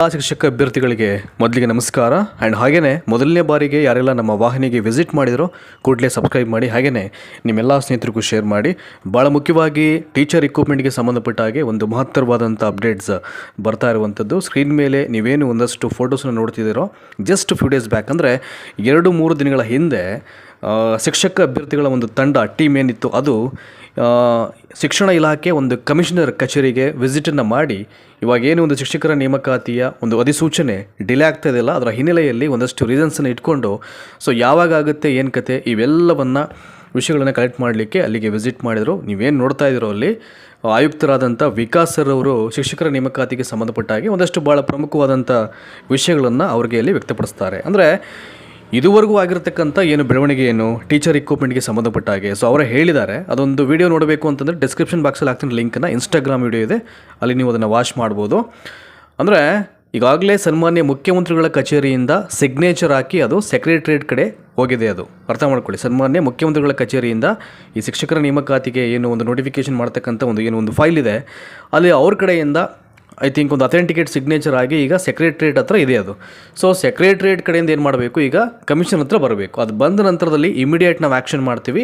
ಶಿಕ್ಷಕ ಅಭ್ಯರ್ಥಿಗಳಿಗೆ ಮೊದಲಿಗೆ ನಮಸ್ಕಾರ ಆ್ಯಂಡ್ ಹಾಗೆಯೇ ಮೊದಲನೇ ಬಾರಿಗೆ ಯಾರೆಲ್ಲ ನಮ್ಮ ವಾಹಿನಿಗೆ ವಿಸಿಟ್ ಮಾಡಿದರೋ ಕೂಡಲೇ ಸಬ್ಸ್ಕ್ರೈಬ್ ಮಾಡಿ, ಹಾಗೆಯೇ ನಿಮ್ಮೆಲ್ಲ ಸ್ನೇಹಿತರಿಗೂ ಶೇರ್ ಮಾಡಿ. ಭಾಳ ಮುಖ್ಯವಾಗಿ ಟೀಚರ್ ರಿಕ್ರೂಟ್ಮೆಂಟ್ಗೆ ಸಂಬಂಧಪಟ್ಟ ಹಾಗೆ ಒಂದು ಮಹತ್ತರವಾದಂಥ ಅಪ್ಡೇಟ್ಸ್ ಬರ್ತಾ ಇರುವಂಥದ್ದು. ಸ್ಕ್ರೀನ್ ಮೇಲೆ ನೀವೇನು ಒಂದಷ್ಟು ಫೋಟೋಸನ್ನು ನೋಡ್ತಿದ್ದೀರೋ, ಜಸ್ಟ್ ಫ್ಯೂ ಡೇಸ್ ಬ್ಯಾಕ್ ಅಂದರೆ 2-3 ದಿನಗಳ ಹಿಂದೆ ಶಿಕ್ಷಕ ಅಭ್ಯರ್ಥಿಗಳ ಒಂದು ತಂಡ ಟೀಮ್ ಏನಿತ್ತು ಅದು ಶಿಕ್ಷಣ ಇಲಾಖೆ ಒಂದು ಕಮಿಷನರ್ ಕಚೇರಿಗೆ ವಿಸಿಟನ್ನು ಮಾಡಿ ಇವಾಗ ಏನು ಒಂದು ಶಿಕ್ಷಕರ ನೇಮಕಾತಿಯ ಒಂದು ಅಧಿಸೂಚನೆ ಡಿಲೇ ಆಗ್ತಾ ಇದೆಯಲ್ಲ, ಅದರ ಹಿನ್ನೆಲೆಯಲ್ಲಿ ಒಂದಷ್ಟು ರೀಸನ್ಸನ್ನು ಇಟ್ಕೊಂಡು ಯಾವಾಗ ಆಗುತ್ತೆ ಏನು ಕತೆ ಇವೆಲ್ಲವನ್ನು ವಿಷಯಗಳನ್ನು ಕಲೆಕ್ಟ್ ಮಾಡಲಿಕ್ಕೆ ಅಲ್ಲಿಗೆ ವಿಸಿಟ್ ಮಾಡಿದರು. ನೀವೇನು ನೋಡ್ತಾ ಇದ್ದೀರೋ ಅಲ್ಲಿ ಆಯುಕ್ತರಾದಂಥ ವಿಕಾಸ್ ಸರ್ ಅವರು ಶಿಕ್ಷಕರ ನೇಮಕಾತಿಗೆ ಸಂಬಂಧಪಟ್ಟ ಹಾಗೆ ಒಂದಷ್ಟು ಭಾಳ ಪ್ರಮುಖವಾದಂಥ ವಿಷಯಗಳನ್ನು ಅವ್ರಿಗೆ ಅಲ್ಲಿ ವ್ಯಕ್ತಪಡಿಸ್ತಾರೆ. ಅಂದರೆ ಇದುವರೆಗೂ ಆಗಿರತಕ್ಕಂಥ ಏನು ಬೆಳವಣಿಗೆ ಏನು ಟೀಚರ್ ರಿಕ್ರೂಟ್ಮೆಂಟ್ಗೆ ಸಂಬಂಧಪಟ್ಟ ಹಾಗೆ ಅವರೇ ಹೇಳಿದ್ದಾರೆ. ಅದೊಂದು ವಿಡಿಯೋ ನೋಡಬೇಕು ಅಂತಂದರೆ ಡಿಸ್ಕ್ರಿಪ್ಷನ್ ಬಾಕ್ಸಲ್ಲಿ ಹಾಕ್ತೀನಿ ಲಿಂಕನ್ನು. ಇನ್ಸ್ಟಾಗ್ರಾಮ್ ವಿಡಿಯೋ ಇದೆ, ಅಲ್ಲಿ ನೀವು ಅದನ್ನು ವಾಚ್ ಮಾಡ್ಬೋದು. ಅಂದರೆ ಈಗಾಗಲೇ ಸನ್ಮಾನ್ಯ ಮುಖ್ಯಮಂತ್ರಿಗಳ ಕಚೇರಿಯಿಂದ ಸಿಗ್ನೇಚರ್ ಹಾಕಿ ಅದು ಸೆಕ್ರೆಟರಿಯೇಟ್ ಕಡೆ ಹೋಗಿದೆ. ಅದು ಅರ್ಥ ಮಾಡ್ಕೊಳ್ಳಿ. ಸನ್ಮಾನ್ಯ ಮುಖ್ಯಮಂತ್ರಿಗಳ ಕಚೇರಿಯಿಂದ ಈ ಶಿಕ್ಷಕರ ನೇಮಕಾತಿಗೆ ಏನು ಒಂದು ನೋಟಿಫಿಕೇಷನ್ ಮಾಡ್ತಕ್ಕಂಥ ಒಂದು ಫೈಲ್ ಇದೆ, ಅಲ್ಲಿ ಅವ್ರ ಕಡೆಯಿಂದ ಐ ಥಿಂಕ್ ಒಂದು ಅಥೆಂಟಿಕೇಟ್ ಸಿಗ್ನೇಚರ್ ಆಗಿ ಈಗ ಸೆಕ್ರೆಟ್ರಿಯೇಟ್ ಹತ್ರ ಇದೆ ಅದು. ಸೊ ಸೆಕ್ರೆಟ್ರಿಯೇಟ್ ಕಡೆಯಿಂದ ಏನು ಮಾಡಬೇಕು, ಈಗ ಕಮಿಷನ್ ಹತ್ರ ಬರಬೇಕು. ಅದು ಬಂದ ನಂತರದಲ್ಲಿ ಇಮಿಡಿಯೇಟ್ ನಾವು ಆ್ಯಕ್ಷನ್ ಮಾಡ್ತೀವಿ,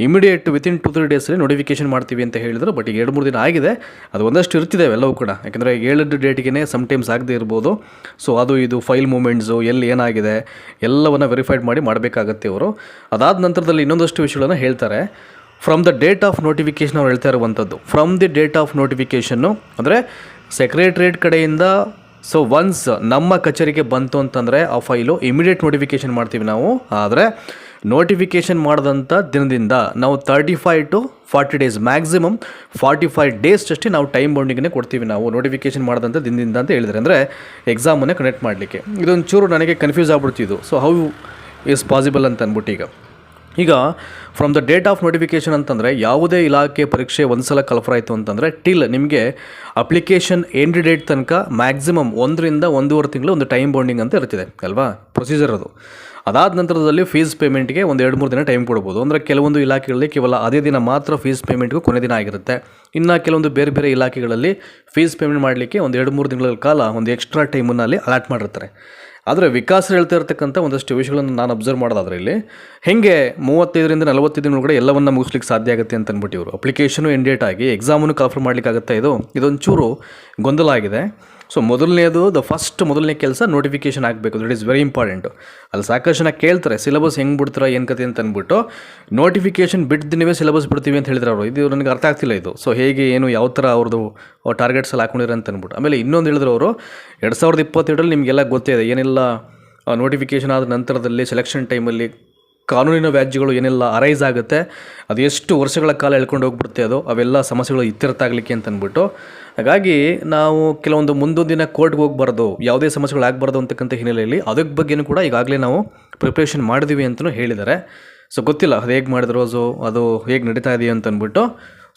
ಇಮಿಡಿಯೇಟ್ ವಿತಿನ್ 2-3 ಡೇಸಲ್ಲಿ ನೋಟಿಫಿಕೇಷನ್ ಮಾಡ್ತೀವಿ ಅಂತ ಹೇಳಿದ್ರು. ಬಟ್ ಈಗ 2-3 ದಿನ ಆಗಿದೆ, ಅದು ಒಂದಷ್ಟು ಇರ್ತಿದೆ ಅವೆಲ್ಲವೂ ಕೂಡ. ಯಾಕೆಂದರೆ 7 ಡೇಟಿಗೆ ಸಮ್ಟೈಮ್ಸ್ ಆಗದೆ ಇರ್ಬೋದು. ಸೊ ಅದು ಇದು ಫೈಲ್ ಮೂಮೆಂಟ್ಸು ಎಲ್ಲಿ ಏನಾಗಿದೆ ಎಲ್ಲವನ್ನು ವೆರಿಫೈಡ್ ಮಾಡಿ ಮಾಡಬೇಕಾಗತ್ತೆ ಅವರು. ಅದಾದ ನಂತರದಲ್ಲಿ ಇನ್ನೊಂದಷ್ಟು ವಿಷಯಗಳನ್ನು ಹೇಳ್ತಾರೆ. From the date of notification ಅವ್ರು ಹೇಳ್ತಾ ಇರುವಂಥದ್ದು, from the date of notification ಅಂದರೆ ಸೆಕ್ರೆಟ್ರಿಯೇಟ್ ಕಡೆಯಿಂದ ಒನ್ಸ್ ನಮ್ಮ ಕಚೇರಿಗೆ ಬಂತು ಅಂತಂದರೆ ಆ ಫೈಲು ಇಮಿಡಿಯೇಟ್ ನೋಟಿಫಿಕೇಷನ್ ಮಾಡ್ತೀವಿ ನಾವು. ಆದರೆ ನೋಟಿಫಿಕೇಷನ್ ಮಾಡಿದಂಥ ದಿನದಿಂದ ನಾವು 35 to 40 ಡೇಸ್, ಮ್ಯಾಕ್ಸಿಮಮ್ 45 ಡೇಸ್ ಅಷ್ಟೇ ನಾವು ಟೈಮ್ ಬೌಂಡಿಂಗೇ ಕೊಡ್ತೀವಿ ನಾವು ನೋಟಿಫಿಕೇಷನ್ ಮಾಡಿದಂಥ ದಿನದಿಂದ ಅಂತ ಹೇಳಿದರೆ. ಅಂದರೆ ಎಕ್ಸಾಮನ್ನೇ ಕಂಡಕ್ಟ್ ಮಾಡಲಿಕ್ಕೆ. ಇದೊಂಚೂರು ನನಗೆ ಕನ್ಫ್ಯೂಸ್ ಆಗ್ಬಿಡ್ತಿದ್ದು. ಸೊ ಹೌ ಈಸ್ ಪಾಸಿಬಲ್ ಅಂತ ಅಂದ್ಬಿಟ್ಟು ಈಗ from the date of notification ಅಂತಂದರೆ ಯಾವುದೇ ಇಲಾಖೆ ಪರೀಕ್ಷೆ ಒಂದು ಸಲ ಕಲ್ಫರ್ ಆಯಿತು ಅಂತಂದರೆ ಟಿಲ್ ನಿಮಗೆ ಅಪ್ಲಿಕೇಶನ್ ಎಂಡ್ ಡೇಟ್ ತನಕ ಮ್ಯಾಕ್ಸಿಮಮ್ 1-1.5 ತಿಂಗಳು ಒಂದು ಟೈಮ್ ಬೌಂಡಿಂಗ್ ಅಂತ ಇರ್ತಿದೆ ಅಲ್ವಾ, ಪ್ರೊಸೀಜರ್ ಅದು. ಅದಾದ ನಂತರದಲ್ಲಿ ಫೀಸ್ ಪೇಮೆಂಟ್ಗೆ ಒಂದು 2-3 ದಿನ ಟೈಮ್ ಕೊಡ್ಬೋದು. ಅಂದರೆ ಕೆಲವೊಂದು ಇಲಾಖೆಗಳಲ್ಲಿ ಕೇವಲ ಅದೇ ದಿನ ಮಾತ್ರ ಫೀಸ್ ಪೇಮೆಂಟ್ಗೂ ಕೊನೆ ದಿನ ಆಗಿರುತ್ತೆ. ಇನ್ನು ಕೆಲವೊಂದು ಬೇರೆ ಬೇರೆ ಇಲಾಖೆಗಳಲ್ಲಿ ಫೀಸ್ ಪೇಮೆಂಟ್ ಮಾಡಲಿಕ್ಕೆ ಒಂದು 2-3 ದಿನಗಳ ಕಾಲ ಒಂದು ಎಕ್ಸ್ಟ್ರಾ ಟೈಮನ್ನು ಅಲ್ಲಿ ಅಲಾಟ್ ಮಾಡಿರ್ತಾರೆ. ಆದರೆ ವಿಕಾಸ್ ಹೇಳ್ತಾ ಇರ್ತಕ್ಕಂಥ ಒಂದಷ್ಟು ವಿಷಯಗಳನ್ನು ನಾನು ಅಬ್ಸರ್ವ್ ಮಾಡೋದಾದ್ರೆ ಇಲ್ಲಿ ಹೇಗೆ 35ರಿಂದ 40 ದಿನಗಳು ಎಲ್ಲವನ್ನು ಮುಗಿಸ್ಲಿಕ್ಕೆ ಸಾಧ್ಯ ಆಗುತ್ತೆ ಅಂತ ಅಂದ್ಬಿಟ್ಟು ಇವರು ಅಪ್ಲಿಕೇಶನು ಎಂಡ್ ಡೇಟ್ ಆಗಿ ಎಕ್ಸಾಮನ್ನು ಕನ್ಫರ್ಮ್ ಮಾಡಲಿಕ್ಕಾಗುತ್ತೆ. ಇದೊಂಚೂರು ಗೊಂದಲ ಆಗಿದೆ. ಸೊ ಮೊದಲನೇದು ಮೊದಲನೇ ಕೆಲಸ ನೋಟಿಫಿಕೇಷನ್ ಆಗಬೇಕು. That is very important. ಅಲ್ಲಿ ಸಾಕಷ್ಟು ಜನ ಕೇಳ್ತಾರೆ ಸಿಲೆಬಸ್ ಹೆಂಗೆ ಬಿಡ್ತಾರೆ ಏನು ಕತೆ ಅಂತ ಅಂದ್ಬಿಟ್ಟು. ನೋಟಿಫಿಕೇಷನ್ ಬಿಟ್ಟು ದಿನವೇ ಸಿಲೆಬಸ್ ಬಿಡ್ತೀವಿ ಅಂತ ಹೇಳಿದ್ರು ಅವರು. ಇದು ನನಗೆ ಅರ್ಥ ಆಗ್ತಿಲ್ಲ ಇದು. ಸೊ ಹೇಗೆ ಏನು ಯಾವ ಥರ ಅವ್ರದ್ದು ಟಾರ್ಗೆಟ್ಸಲ್ಲಿ ಹಾಕೊಂಡಿರೋ ಅಂತ ಅಂದ್ಬಿಟ್ಟು. ಆಮೇಲೆ ಇನ್ನೊಂದು ಹೇಳಿದ್ರು ಅವರು 2022 ನಿಮಗೆಲ್ಲ ಗೊತ್ತೇ ಇದೆ ಏನೆಲ್ಲ ನೋಟಿಫಿಕೇಷನ್ ಆದ ನಂತರದಲ್ಲಿ ಸೆಲೆಕ್ಷನ್ ಟೈಮಲ್ಲಿ ಕಾನೂನಿನ ವ್ಯಾಜ್ಯಗಳು ಏನೆಲ್ಲ ಅರೈಸ್ ಆಗುತ್ತೆ, ಅದು ಎಷ್ಟು ವರ್ಷಗಳ ಕಾಲ ಎಳ್ಕೊಂಡು ಹೋಗ್ಬಿಡುತ್ತೆ ಅದು, ಅವೆಲ್ಲ ಸಮಸ್ಯೆಗಳು ಇತ್ಯರ್ಥ ಆಗಲಿಕ್ಕೆ ಅಂತ ಅಂದ್ಬಿಟ್ಟು. ಹಾಗಾಗಿ ನಾವು ಕೆಲವೊಂದು ಮುಂದೊಂದು ದಿನ ಕೋರ್ಟ್ಗೆ ಹೋಗ್ಬಾರ್ದು, ಯಾವುದೇ ಸಮಸ್ಯೆಗಳಾಗಬಾರ್ದು ಅಂತಕ್ಕಂಥ ಹಿನ್ನೆಲೆಯಲ್ಲಿ ಅದಕ್ಕೆ ಬಗ್ಗೆಯೂ ಕೂಡ ಈಗಾಗಲೇ ನಾವು ಪ್ರಿಪ್ರೇಷನ್ ಮಾಡಿದ್ವಿ ಅಂತಲೂ ಹೇಳಿದ್ದಾರೆ. ಸೊ ಗೊತ್ತಿಲ್ಲ ಅದು ಹೇಗೆ ಮಾಡಿದ್ರು, ಅದು ಹೇಗೆ ನಡೀತಾ ಇದೆಯಾ ಅಂತ ಅಂದ್ಬಿಟ್ಟು.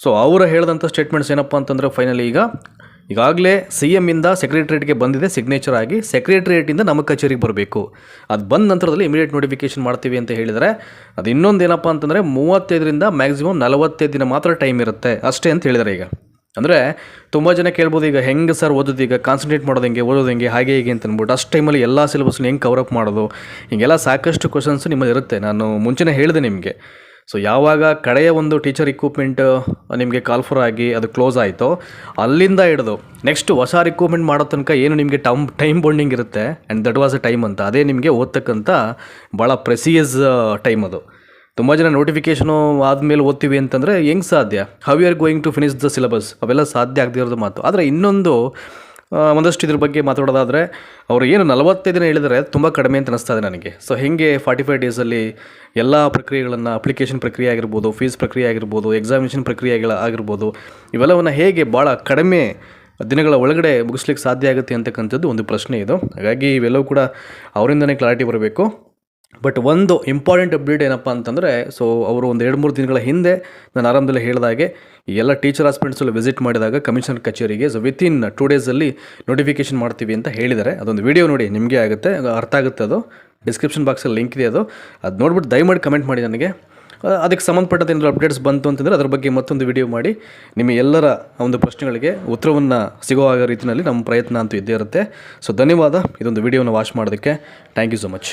ಸೊ ಅವರು ಹೇಳಿದಂಥ ಸ್ಟೇಟ್ಮೆಂಟ್ಸ್ ಏನಪ್ಪ ಅಂತಂದರೆ ಫೈನಲಿ ಈಗಾಗಲೇ CM ಇಂದ ಸೆಕ್ರೆಟ್ರಿಯೇಟ್ಗೆ ಬಂದಿದೆ ಸಿಗ್ನೇಚರ್ ಆಗಿ, ಸೆಕ್ರೆಟ್ರಿಯೇಟಿಂದ ನಮ್ಮ ಕಚೇರಿಗೆ ಬರಬೇಕು. ಅದು ಬಂದ ನಂತರದಲ್ಲಿ ಇಮಿಡಿಯೇಟ್ ನೋಟಿಫಿಕೇಷನ್ ಮಾಡ್ತೀವಿ ಅಂತ ಹೇಳಿದರೆ. ಅದು ಇನ್ನೊಂದು ಏನಪ್ಪ ಅಂತಂದರೆ 35ರಿಂದ ಮ್ಯಾಕ್ಸಿಮಮ್ 45 ದಿನ ಮಾತ್ರ ಟೈಮ್ ಇರುತ್ತೆ ಅಷ್ಟೇ ಅಂತ ಹೇಳಿದ್ದಾರೆ. ಈಗ ಅಂದರೆ ತುಂಬ ಜನ ಕೇಳ್ಬೋದು, ಈಗ ಹೆಂಗೆ ಸರ್ ಓದೋದು, ಈಗ ಕಾನ್ಸಂಟ್ರೇಟ್ ಮಾಡೋದು ಹೆಂಗೆ, ಓದೋದು ಹೆಂಗೆ, ಹಾಗೆ ಹೇಗೆ ಅಂತ ಅಂದ್ಬಿಟ್ಟು. ಅಷ್ಟು ಟೈಮಲ್ಲಿ ಎಲ್ಲ ಸಿಲೆಬಸ್ನ ಹೆಂಗೆ ಕವರಪ್ ಮಾಡೋದು, ಹೀಗೆಲ್ಲ ಸಾಕಷ್ಟು ಕ್ವಶನ್ಸ್ ನಿಮ್ಮಲ್ಲಿ ಇರುತ್ತೆ. ನಾನು ಮುಂಚೆನೇ ಹೇಳಿದೆ ನಿಮಗೆ. ಸೊ ಯಾವಾಗ ಕಡೆಯ ಒಂದು ಟೀಚರ್ ರಿಕ್ರೂಟ್ಮೆಂಟ್ ನಿಮಗೆ ಕಾಲ್ಫರ್ ಆಗಿ ಅದು ಕ್ಲೋಸ್ ಆಯಿತೋ ಅಲ್ಲಿಂದ ಹಿಡಿದು ನೆಕ್ಸ್ಟ್ ಹೊಸ ರಿಕ್ರೂಟ್ಮೆಂಟ್ ಮಾಡೋ ತನಕ ಏನು ನಿಮಗೆ ಟೈಮ್ ಬಾಂಡಿಂಗ್ ಇರುತ್ತೆ, and that was a time ಅಂತ, ಅದೇ ನಿಮಗೆ ಓದ್ತಕ್ಕಂಥ ಭಾಳ ಪ್ರೆಸಿಯಸ್ ಟೈಮ್ ಅದು. ತುಂಬ ಜನ ನೋಟಿಫಿಕೇಷನು ಆದಮೇಲೆ ಓದ್ತೀವಿ ಅಂತಂದರೆ ಹೆಂಗೆ ಸಾಧ್ಯ, how you are going to finish the syllabus, ಅವೆಲ್ಲ ಸಾಧ್ಯ ಆಗದೇ ಇರೋದು ಮಾತು. ಆದರೆ ಇನ್ನೊಂದು ಒಂದಷ್ಟು ಇದ್ರ ಬಗ್ಗೆ ಮಾತಾಡೋದಾದರೆ ಅವರು ಏನು 45 ದಿನ ಹೇಳಿದರೆ ತುಂಬ ಕಡಿಮೆ ಅಂತ ಅನಿಸ್ತಾ ಇದೆ ನನಗೆ. ಸೊ ಹೇಗೆ 45 ಡೇಸಲ್ಲಿ ಎಲ್ಲ ಪ್ರಕ್ರಿಯೆಗಳನ್ನು, ಅಪ್ಲಿಕೇಶನ್ ಪ್ರಕ್ರಿಯೆ ಆಗಿರ್ಬೋದು, ಫೀಸ್ ಪ್ರಕ್ರಿಯೆ ಆಗಿರ್ಬೋದು, ಎಕ್ಸಾಮಿನೇಷನ್ ಪ್ರಕ್ರಿಯೆಗಳಾಗಿರ್ಬೋದು, ಇವೆಲ್ಲವನ್ನು ಹೇಗೆ ಭಾಳ ಕಡಿಮೆ ದಿನಗಳ ಒಳಗಡೆ ಮುಗಿಸ್ಲಿಕ್ಕೆ ಸಾಧ್ಯ ಆಗುತ್ತೆ ಅಂತಕ್ಕಂಥದ್ದು ಒಂದು ಪ್ರಶ್ನೆ ಇದು. ಹಾಗಾಗಿ ಇವೆಲ್ಲವೂ ಕೂಡ ಅವರಿಂದನೇ ಕ್ಲಾರಿಟಿ ಬರಬೇಕು. ಬಟ್ ಒಂದು ಇಂಪಾರ್ಟೆಂಟ್ ಅಪ್ಡೇಟ್ ಏನಪ್ಪ ಅಂತಂದರೆ, ಸೊ ಅವರು ಒಂದು 2-3 ದಿನಗಳ ಹಿಂದೆ ನಾನು ಆರಂಭದಲ್ಲಿ ಹೇಳಿದಾಗೆ ಈ ಎಲ್ಲ ಟೀಚರ್ ಹಾಸ್ಪಿಟಲ್ಸಲ್ಲಿ ವಿಸಿಟ್ ಮಾಡಿದಾಗ ಕಮಿಷನರ್ ಕಚೇರಿಗೆ ವಿತಿನ್ 2 ಡೇಸಲ್ಲಿ ನೋಟಿಫಿಕೇಷನ್ ಮಾಡ್ತೀವಿ ಅಂತ ಹೇಳಿದ್ದಾರೆ. ಅದೊಂದು ವಿಡಿಯೋ ನೋಡಿ, ನಿಮಗೆ ಆಗುತ್ತೆ, ಅರ್ಥ ಆಗುತ್ತೆ. ಅದು ಡಿಸ್ಕ್ರಿಪ್ಷನ್ ಬಾಕ್ಸಲ್ಲಿ ಲಿಂಕ್ ಇದೆ, ಅದು ನೋಡ್ಬಿಟ್ಟು ದಯಮಾಡಿ ಕಮೆಂಟ್ ಮಾಡಿ ನನಗೆ. ಅದಕ್ಕೆ ಸಂಬಂಧಪಟ್ಟಂತೆ ಏನಾದರೂ ಅಪ್ಡೇಟ್ಸ್ ಬಂತು ಅಂತಂದರೆ ಅದ್ರ ಬಗ್ಗೆ ಮತ್ತೊಂದು ವಿಡಿಯೋ ಮಾಡಿ ನಿಮ್ಮ ಎಲ್ಲರ ಒಂದು ಪ್ರಶ್ನೆಗಳಿಗೆ ಉತ್ತರವನ್ನು ಸಿಗೋ ರೀತಿಯಲ್ಲಿ ನಮ್ಮ ಪ್ರಯತ್ನ ಅಂತೂ ಇದ್ದೇ ಇರುತ್ತೆ. ಸೊ ಧನ್ಯವಾದ ಇದೊಂದು ವಿಡಿಯೋನ ವಾಚ್ ಮಾಡೋದಕ್ಕೆ. Thank you so much.